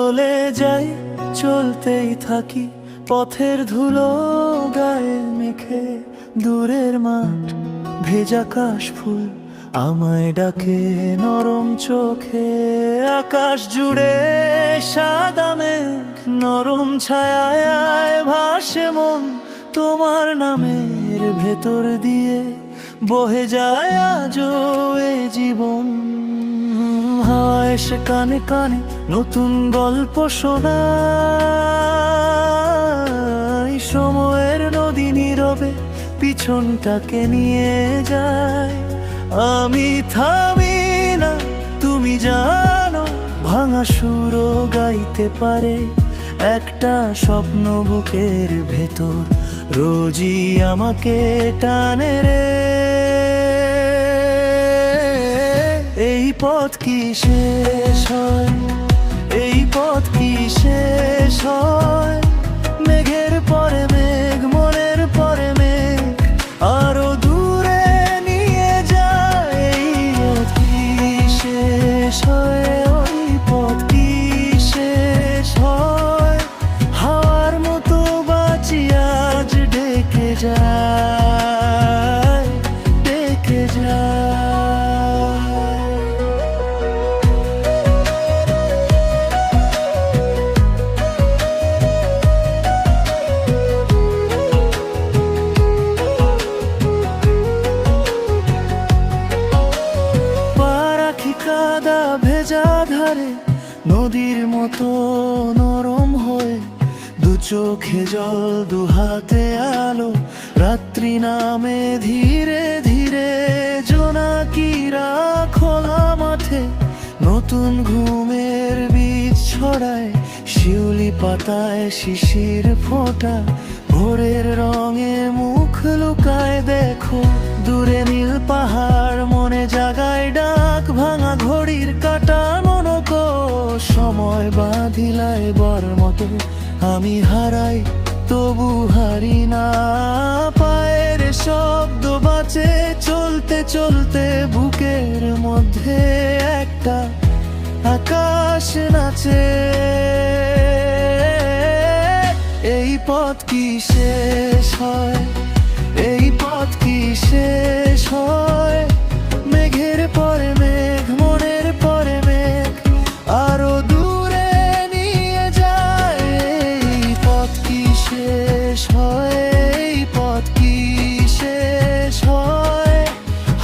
চলে যাই, চলতেই থাকি, পথের ধুলো গায়ে মেখে। দূরের মাঠ, ভেজা কাশফুল আমায় ডাকে নরম চোখে। আকাশ জুড়ে সাদা মেঘ, নরম ছায়ায় ভাসে মন। তোমার নামের ভেতর দিয়ে বহে যায় আজও এ জীবন। হাওয়া এসে কানে কানে নতুন গল্প শোনায়। সময়ের নদী নীরবে পিছনটাকে নিয়ে যায়। আমি থামি না, তুমি জানো, ভাঙা সুরও গাইতে পারে। একটা স্বপ্ন বুকের ভেতর রোজই আমাকে টানে রে। এই পথ কি শেষ হয়? এই পথ কি শেষ হয়? মেঘের পরে মেঘ, মনের পরে মেঘ, আরো দূরে নিয়ে যায়। এই পথ কি শেষ হয়? ওই পথ কি শেষ হয়? হাওয়ার মতো বাঁচি আজ, ডেকে যায়, ডেকে যায়। কাদা ভেজা ধারে নদীর মতো নরম হয়ে, দু চোখে জল, দু হাতে আলো। রাত্রি নামে ধীরে ধীরে, জোনাকিরা খোলা মাঠে নতুন ঘুমের বীজ ছড়ায়। শিউলি পাতায় শিশির ফোঁটা, ভোরের রঙে মুখ লুকায়। দেখো দূরে নীল পাহাড়, মনে জাগায় ডাক। ভাঙা ঘড়ির কাঁটা মনক, সময় বাঁধিলায় বর মতো। আমি হারাই তবু হারি না, পায়ের শব্দ বাঁচে চলতে চলতে। বুকের মধ্যে একটা আকাশ নাচে। এই পথ কি শেষ হয়? এই পথ কি শেষ হয়? মেঘের পরে মেঘ, মনের পরে মেঘ, আরো দূরে নিয়ে যায়। এই পথ কি শেষ হয়? এই পথ কি শেষ হয়?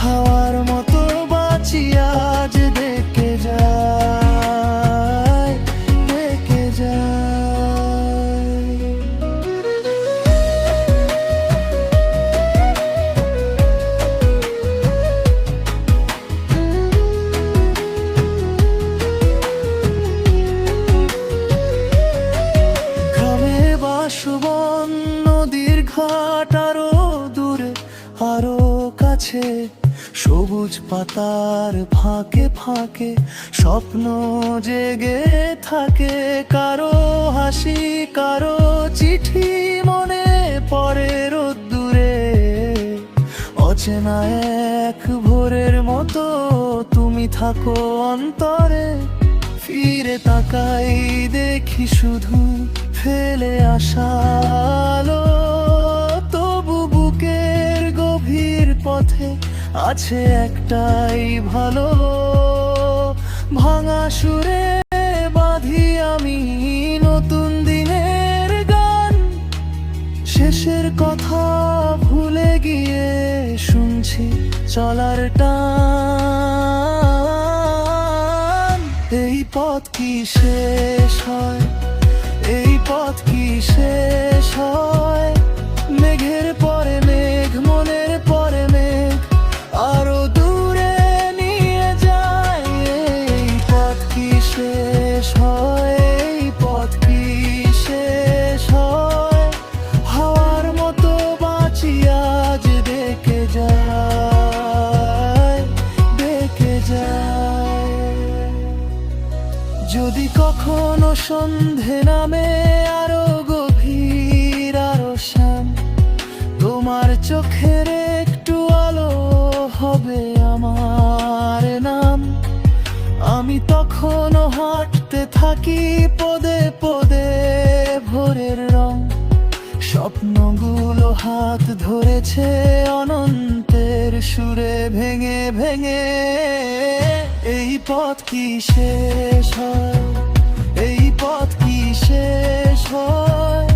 হাওয়ার মতো বাঁচি আজ, ডেকে যায়, ডেকে যায়। সুবন নদীর ঘাট, আরো দূরে আরো কাছে। সবুজ পাতার ফাঁকে ফাঁকে স্বপ্ন জেগে থাকে। কারো হাসি, কারো চিঠি মনে পড়ে রোদ্দুরে। অচেনা এক ভোরের মতো তুমি থাকো অন্তরে। ফিরে তাকাই, দেখি শুধু ফেলে আসা আলো। তবু বুকের গভীর পথে আছে একটাই ভালো। ভাঙা সুরে বাঁধি আমি নতুন দিনের গান। শেষের কথা ভুলে গিয়ে শুনছি চলার টান। এই পথ কি শেষ হয়? এই পথ কি শেষ হয়? মেঘের পরে মেঘ, মনের পরে মেঘ, আরো দূরে নিয়ে যায়। এই পথ কি শেষ হয়? এই পথ কি শেষ হয়? হাওয়ার মতো বাঁচি আজ, ডেকে যায়, ডেকে যায়। যদি কখনো সন্ধে নামে, আরো গভীর আরো শ্যাম, তোমার চোখের একটু আলো হবে আমার নাম। আমি তখনও হাঁটতে আঁকতে থাকি পদে পদে ভোরের রং। স্বপ্নগুলো হাত ধরেছে অনন্তের সুরে ভেঙে ভেঙে। এই পথ কি শেষ হয়, এই পথ কি শেষ হয়?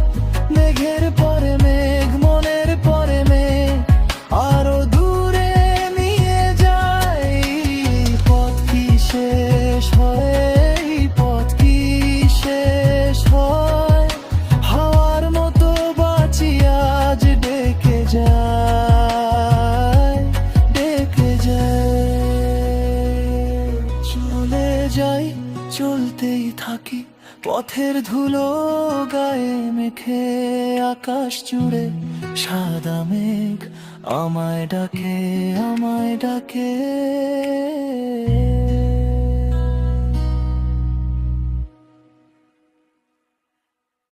মেঘের পরে মেঘ, মনের পরে মেঘ, আরো দূরে নিয়ে যায়। এই পথ কি শেষ হয়, এই পথ কি শেষ হয়? হাওয়ার মতো বাঁচি আজ, ডেকে যায়, ডেকে যায়। চলে যাই, চলতেই থাকি, পথের ধুলো গায়ে মেখে। আকাশ জুড়ে সাদা মেঘ আমায় ডাকে, আমায় ডাকে।